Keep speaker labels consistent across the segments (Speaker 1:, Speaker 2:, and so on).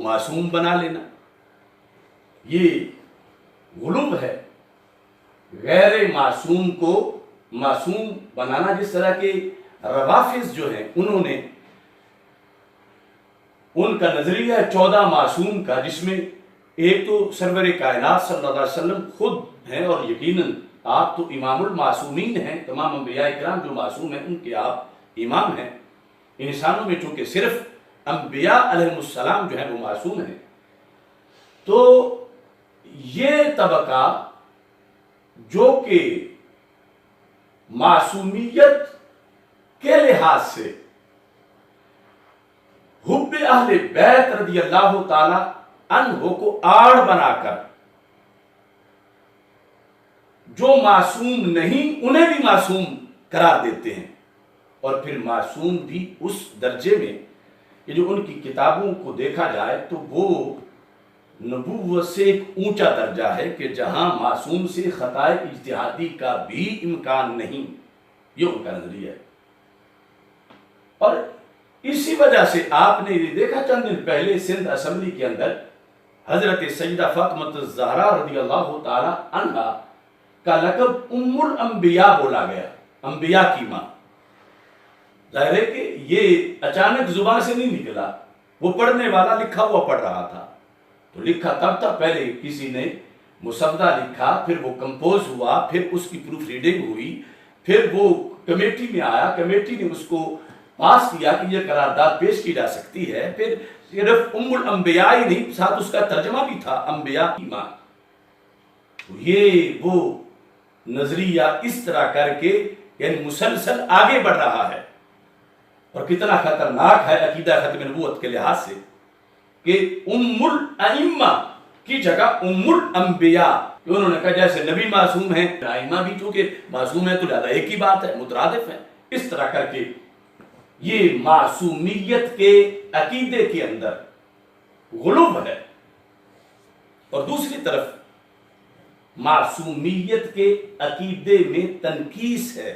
Speaker 1: معصوم بنا لینا، یہ غلو ہے۔ غیر معصوم کو معصوم بنانا، جس طرح کے روافض جو ہیں انہوں نے ان کا نظریہ ہے 14 معصوم کا، جس میں ایک تو سرور کائنات صلی اللہ علیہ وسلم خود ہیں، اور یقیناً آپ تو امام المعصومین ہیں، تمام انبیاء کرام جو معصوم ہیں ان کے آپ امام ہیں۔ انسانوں میں چونکہ صرف انبیاء علیہ السلام جو ہیں وہ معصوم ہیں، تو یہ طبقہ جو کہ معصومیت کے لحاظ سے حب اہل بیت رضی اللہ تعالی عنہ کو آڑ بنا کر جو معصوم نہیں انہیں بھی معصوم قرار دیتے ہیں، اور پھر معصوم بھی اس درجے میں کہ جو ان کی کتابوں کو دیکھا جائے تو وہ نبوت سے ایک اونچا درجہ ہے کہ جہاں معصوم سے خطائے اجتہادی کا بھی امکان نہیں، یہ ان کا نظریہ ہے۔ اور اسی وجہ سے آپ نے یہ دیکھا چند دن پہلے سندھ اسمبلی کے اندر حضرت سیدہ فاطمہ الزہرا رضی اللہ تعالی عنہا کا لقب ام الانبیاء بولا گیا، انبیاء کی ماں۔ ظاہر ہے کہ یہ اچانک زبان سے نہیں نکلا، وہ پڑھنے والا لکھا ہوا پڑھ رہا تھا، تو لکھا تب تھا، پہلے کسی نے مسودہ لکھا، پھر وہ کمپوز ہوا، پھر اس کی پروف ریڈنگ ہوئی، پھر وہ کمیٹی میں آیا، کمیٹی نے اس کو پاس کیا کہ یہ قرارداد پیش کی جا سکتی ہے، پھر صرف ام الانبیاء ہی نہیں، ساتھ اس کا ترجمہ بھی تھا انبیاء کی ماں۔ یہ وہ نظریہ اس طرح کر کے یعنی مسلسل آگے بڑھ رہا ہے، اور کتنا خطرناک ہے عقیدہ ختم نبوت کے لحاظ سے کہ ام الائمہ کی جگہ ام الانبیاء، کہ انہوں نے کہا جیسے نبی معصوم ہیں، ائمہ بھی چونکہ معصوم ہیں تو لہذا ایک ہی بات ہے، مترادف ہے۔ اس طرح کر کے یہ معصومیت کے عقیدے کے اندر غلو ہے، اور دوسری طرف معصومیت کے عقیدے میں تنقیص ہے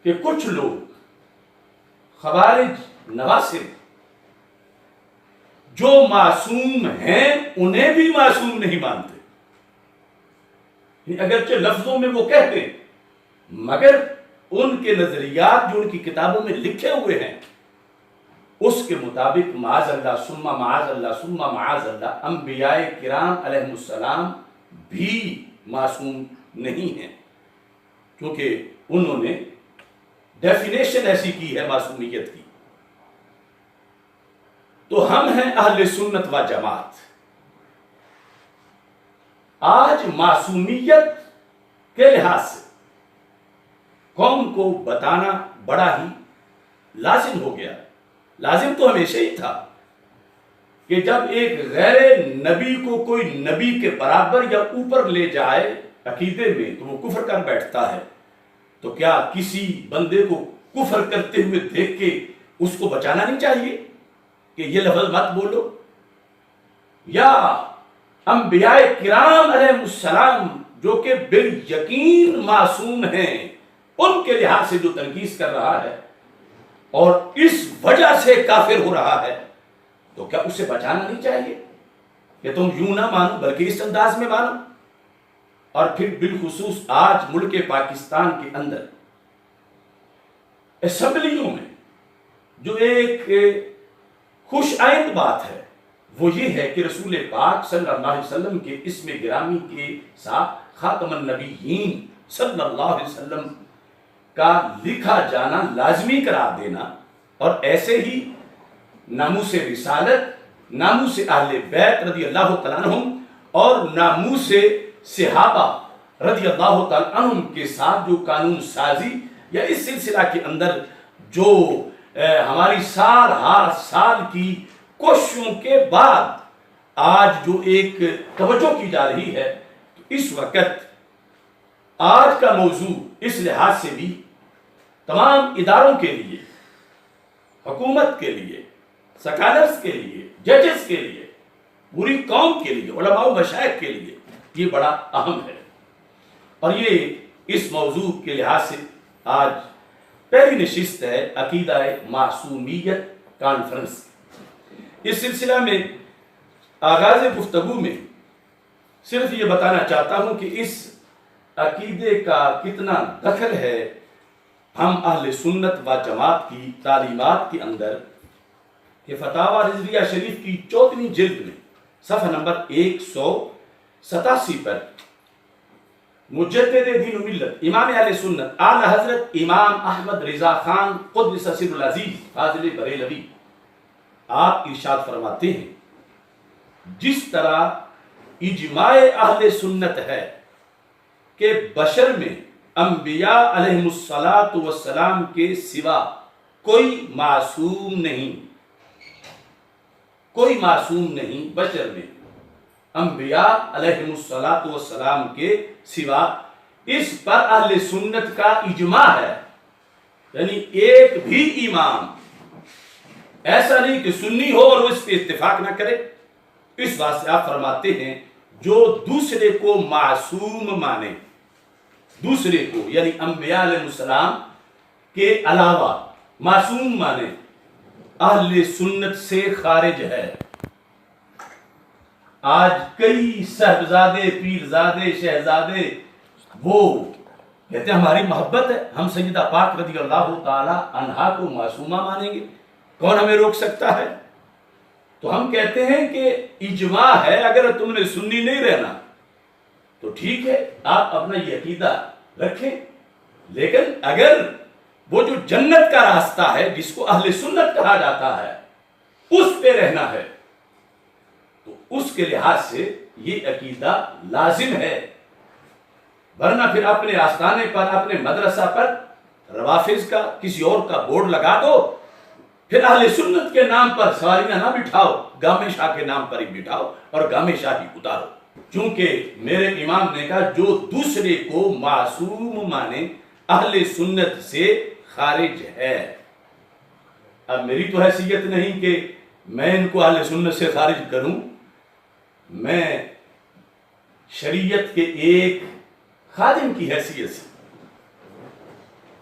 Speaker 1: کہ کچھ لوگ خوارج نواصب جو معصوم ہیں انہیں بھی معصوم نہیں مانتے، اگرچہ لفظوں میں وہ کہتے ہیں مگر ان کے نظریات جو ان کی کتابوں میں لکھے ہوئے ہیں اس کے مطابق معاذ اللہ ثم معاذ اللہ ثم معاذ اللہ انبیاء کرام علیہ السلام بھی معصوم نہیں ہیں، کیونکہ انہوں نے ڈیفینیشن ایسی کی ہے معصومیت کی۔ تو ہم ہیں اہل سنت و جماعت۔ آج معصومیت کے لحاظ سے قوم کو بتانا بڑا ہی لازم ہو گیا، لازم تو ہمیشہ ہی تھا کہ جب ایک غیر نبی کو کوئی نبی کے برابر یا اوپر لے جائے عقیدے میں تو وہ کفر کر بیٹھتا ہے، تو کیا کسی بندے کو کفر کرتے ہوئے دیکھ کے اس کو بچانا نہیں چاہیے کہ یہ لفظ مت بولو؟ یا انبیاء کرام علیہ السلام جو کہ بالیقین معصوم ہیں ان کے لحاظ سے جو تنقیص کر رہا ہے اور اس وجہ سے کافر ہو رہا ہے، تو کیا اسے بچانا نہیں چاہیے کہ تم یوں نہ مانو بلکہ اس انداز میں مانو؟ اور پھر بالخصوص آج ملک پاکستان کے اندر اسمبلیوں میں جو ایک خوش آئند بات ہے وہ یہ ہے کہ رسول پاک صلی اللہ علیہ وسلم کے اسم گرامی کے ساتھ خاتم النبیین صلی اللہ علیہ وسلم کا لکھا جانا لازمی قرار دینا، اور ایسے ہی ناموس رسالت، ناموس اہل بیت رضی اللہ تعالیٰ عنہم اور ناموس صحابہ رضی اللہ تعالیٰ عنہم کے ساتھ جو قانون سازی یا اس سلسلہ کے اندر جو ہماری سال ہر سال کی کوششوں کے بعد آج جو ایک توجہ کی جا رہی ہے، تو اس وقت آج کا موضوع اس لحاظ سے بھی تمام اداروں کے لیے، حکومت کے لیے، سکالرز کے لیے، ججز کے لیے، پوری قوم کے لیے، علماء و مشائخ کے لیے یہ بڑا اہم ہے۔ اور یہ اس موضوع کے لحاظ سے آج پہلی نشست ہے عقیدہ معصومیت کانفرنس۔ اس سلسلہ میں آغاز گفتگو میں صرف یہ بتانا چاہتا ہوں کہ اس عقیدے کا کتنا دخل ہے ہم اہل سنت و جماعت کی تعلیمات کے اندر کہ فتاوی رضویہ شریف کی 14ویں جلد میں صفحہ نمبر 187 پر مجدد دین و ملت امام اہل سنت اعلی حضرت امام احمد رضا خان قدس سر العزیز فاضل بریلوی آپ ارشاد فرماتے ہیں جس طرح اجماع اہل سنت ہے کہ بشر میں انبیاء علیہ السلام کے سوا کوئی معصوم نہیں، کوئی معصوم نہیں بشر میں انبیاء علیہ السلام کے سوا، اس پر اہل سنت کا اجماع ہے، یعنی ایک بھی امام ایسا نہیں کہ سنی ہو اور وہ اس پہ اتفاق نہ کرے۔ اس واسطے آپ فرماتے ہیں جو دوسرے کو معصوم مانے، دوسرے کو یعنی انبیاء علیہ السلام کے علاوہ معصوم مانے، اہل سنت سے خارج ہے۔ آج کئی صاحبزادے، پیرزادے، شہزادے وہ کہتے ہیں ہماری محبت ہے، ہم سیدہ پاک رضی اللہ تعالی عنہا کو معصومہ مانیں گے، کون ہمیں روک سکتا ہے؟ تو ہم کہتے ہیں کہ اجماع ہے، اگر تم نے سنی نہیں رہنا تو ٹھیک ہے، آپ اپنا یہ عقیدہ رکھیں، لیکن اگر وہ جو جنت کا راستہ ہے جس کو اہل سنت کہا جاتا ہے اس پہ رہنا ہے تو اس کے لحاظ سے یہ عقیدہ لازم ہے، ورنہ پھر اپنے آستانے پر، اپنے مدرسہ پر روافض کا کسی اور کا بورڈ لگا دو، پھر اہل سنت کے نام پر سواریاں نہ بٹھاؤ، گامے شاہ کے نام پر ہی بٹھاؤ اور گامے شاہ ہی اتارو، چونکہ میرے امام نے کہا جو دوسرے کو معصوم مانے اہل سنت سے خارج ہے۔ اب میری تو حیثیت نہیں کہ میں ان کو اہل سنت سے خارج کروں، میں شریعت کے ایک خادم کی حیثیت سے،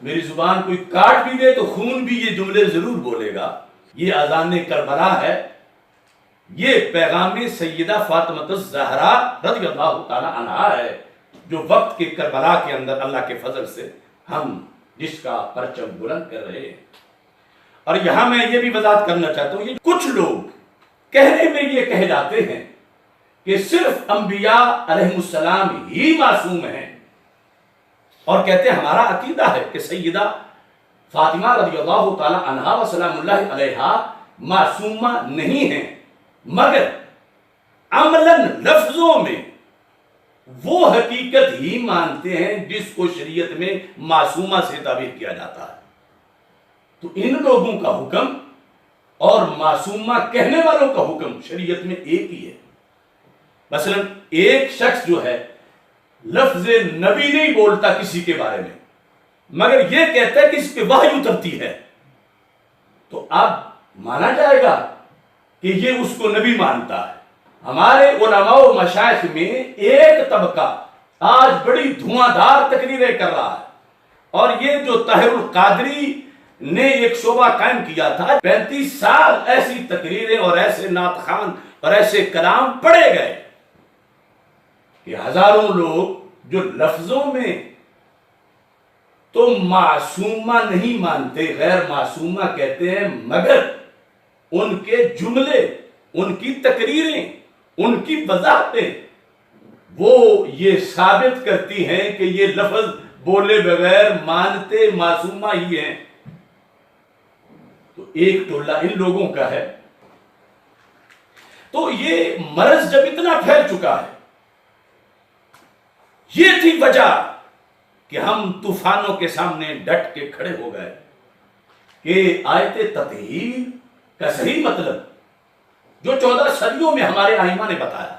Speaker 1: میری زبان کوئی کاٹ بھی دے تو خون بھی یہ جملے ضرور بولے گا۔ یہ اذان کربلا ہے، یہ پیغام سیدہ فاطمہ الزہرا رضی اللہ تعالی عنہا ہے، جو وقت کے کربلا کے اندر اللہ کے فضل سے ہم جس کا پرچم بلند کر رہے ہیں۔ اور یہاں میں یہ بھی وضاحت کرنا چاہتا ہوں، یہ کچھ لوگ کہنے میں یہ کہہ جاتے ہیں کہ صرف انبیاء علیہ السلام ہی معصوم ہیں، اور کہتے ہیں ہمارا عقیدہ ہے کہ سیدہ فاطمہ رضی اللہ تعالی عنہا و سلام اللہ علیہا معصومہ نہیں ہیں، مگر عملاً لفظوں میں وہ حقیقت ہی مانتے ہیں جس کو شریعت میں معصومہ سے تعبیر کیا جاتا ہے۔ تو ان لوگوں کا حکم اور معصومہ کہنے والوں کا حکم شریعت میں ایک ہی ہے۔ مثلا ایک شخص جو ہے لفظ نبی نہیں بولتا کسی کے بارے میں، مگر یہ کہتا ہے کہ اس پہ وحی اترتی ہے، تو اب مانا جائے گا کہ یہ اس کو نبی مانتا ہے۔ ہمارے علماء و مشائخ میں ایک طبقہ آج بڑی دھواں تقریریں کر رہا ہے، اور یہ جو طاہر القادری نے ایک شعبہ قائم کیا تھا، 35 سال ایسی تقریریں اور ایسے نعت خوان اور ایسے کلام پڑھے گئے کہ ہزاروں لوگ جو لفظوں میں تو معصومہ نہیں مانتے، غیر معصومہ کہتے ہیں، مگر ان کے جملے، ان کی تقریریں، ان کی وضاحتیں وہ یہ ثابت کرتی ہیں کہ یہ لفظ بولے بغیر مانتے معصومہ ہی ہیں۔ تو ایک ٹولہ ان لوگوں کا ہے۔ تو یہ مرض جب اتنا پھیل چکا ہے، یہ تھی وجہ کہ ہم طوفانوں کے سامنے ڈٹ کے کھڑے ہو گئے کہ آیت تطہیر کا صحیح مطلب جو 14 صدیوں میں ہمارے ائمہ نے بتایا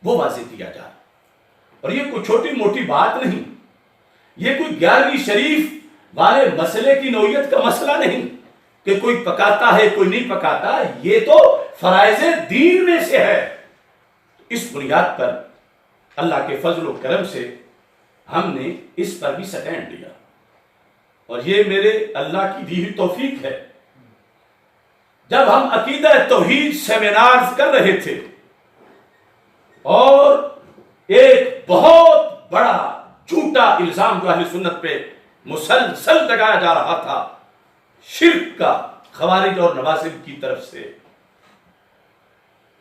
Speaker 1: وہ واضح کیا جائے۔ اور یہ کوئی چھوٹی موٹی بات نہیں، یہ کوئی 11ویں شریف والے مسئلے کی نوعیت کا مسئلہ نہیں کہ کوئی پکاتا ہے کوئی نہیں پکاتا، یہ تو فرائض دین میں سے ہے۔ اس بنیاد پر اللہ کے فضل و کرم سے ہم نے اس پر بھی سٹینڈ لیا، اور یہ میرے اللہ کی دی ہوئی توفیق ہے جب ہم عقیدہ توحید سیمینارز کر رہے تھے اور ایک بہت بڑا جھوٹا الزام جو اہل سنت پہ مسلسل لگایا جا رہا تھا شرک کا خوارج اور نواصب کی طرف سے،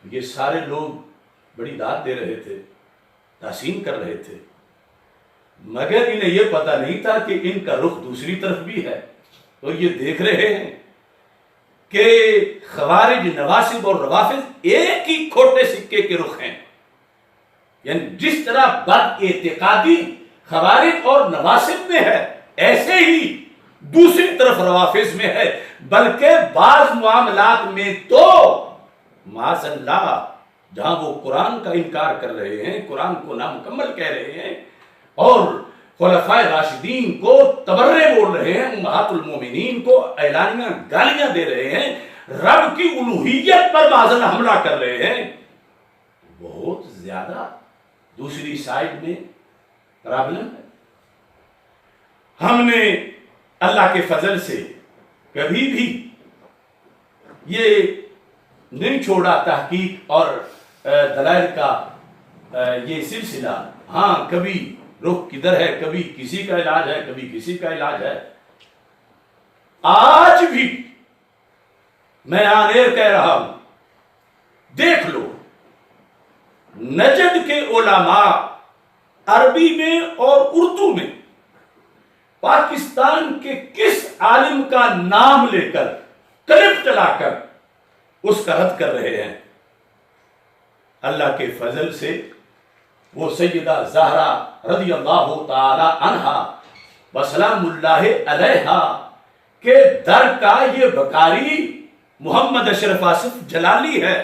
Speaker 1: یہ سارے لوگ بڑی داد دے رہے تھے، تحسین کر رہے تھے، مگر انہیں یہ پتہ نہیں تھا کہ ان کا رخ دوسری طرف بھی ہے۔ تو یہ دیکھ رہے ہیں کہ خوارج، نواصب اور روافض ایک ہی کھوٹے سکے کے رخ ہیں، یعنی جس طرح بد اعتقادی خوارج اور نواصب میں ہے ایسے ہی دوسری طرف روافض میں ہے، بلکہ بعض معاملات میں تو معاذ اللہ جہاں وہ قرآن کا انکار کر رہے ہیں، قرآن کو نامکمل کہہ رہے ہیں اور خلفائے راشدین کو تبرے بول رہے ہیں، امہات المومنین کو اعلانیہ گالیاں دے رہے ہیں، رب کی الوہیت پر معاذ اللہ حملہ کر رہے ہیں، بہت زیادہ دوسری سائڈ میں پرابلم ہے۔ ہم نے اللہ کے فضل سے کبھی بھی یہ نہیں چھوڑا تحقیق اور دلائل کا یہ سلسلہ، ہاں کبھی رخ کدھر ہے، کبھی کسی کا علاج ہے، کبھی کسی کا علاج ہے۔ آج بھی میں آن ایئر کہہ رہا ہوں، دیکھ لو نجد کے علماء عربی میں اور اردو میں پاکستان کے کس عالم کا نام لے کر کلپ چلا کر اس کا رد کر رہے ہیں۔ اللہ کے فضل سے وہ سیدہ زہرا رضی اللہ تعالی عنہا وسلام اللہ علیہا کے در کا یہ بکاری محمد اشرف آصف جلالی ہے۔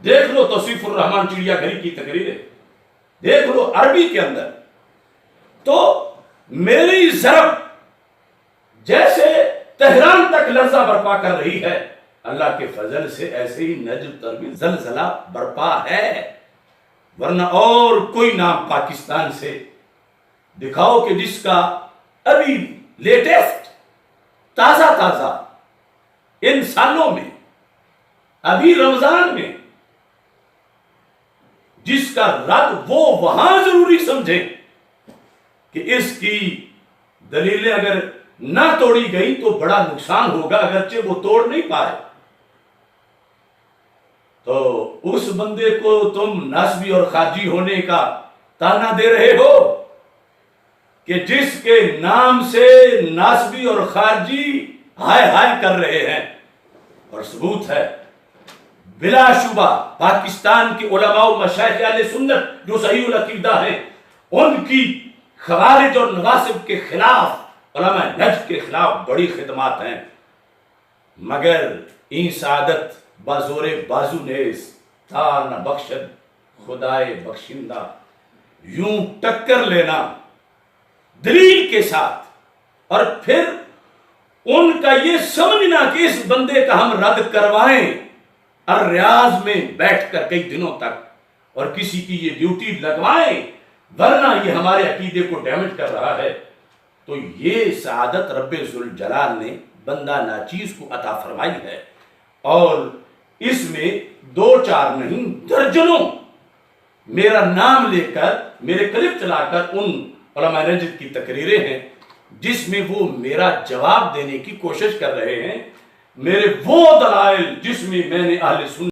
Speaker 1: دیکھ لو توصیف الرحمان چڑیا گھری کی تقریریں، دیکھ لو عربی کے اندر۔ تو میری ضرب جیسے تہران تک لرزہ برپا کر رہی ہے، اللہ کے فضل سے ایسے ہی نجد پر بھی زلزلہ برپا ہے، ورنہ اور کوئی نام پاکستان سے دکھاؤ کہ جس کا ابھی لیٹسٹ تازہ ان سالوں میں، ابھی رمضان میں جس کا رد وہ وہاں ضروری سمجھے کہ اس کی دلیلیں اگر نہ توڑی گئی تو بڑا نقصان ہوگا، اگرچہ وہ توڑ نہیں پائے، تو اس بندے کو تم نسبی اور خارجی ہونے کا تانا دے رہے ہو کہ جس کے نام سے نسبی اور خارجی ہائے ہائے کر رہے ہیں، اور ثبوت ہے بلا شبہ پاکستان کے علماء و مشائخ اہل سنت جو صحیح العقیدہ ہیں، ان کی خوارج اور نواصب کے خلاف، علماء نجد کے خلاف بڑی خدمات ہیں، مگر این سعادت بازور بازو نیز تا نہ بخشد خدائے بخشندہ، یوں ٹکر لینا دلیل کے ساتھ اور پھر ان کا یہ سمجھنا کہ اس بندے کا ہم رد کروائیں اور ریاض میں بیٹھ کر کئی دنوں تک اور کسی کی یہ ڈیوٹی لگوائیں ورنہ یہ ہمارے عقیدے کو ڈیمیج کر رہا ہے، تو یہ سعادت رب ذوالجلال نے بندہ ناچیز کو عطا فرمائی ہے، اور اس میں دو چار نہیں درجنوں میرا نام لے کر میرے کلپ چلا کر ان علماء نجد کی تقریریں ہیں جس میں وہ میرا جواب دینے کی کوشش کر رہے ہیں، میرے وہ دلائل جس میں میں نے اہل سنت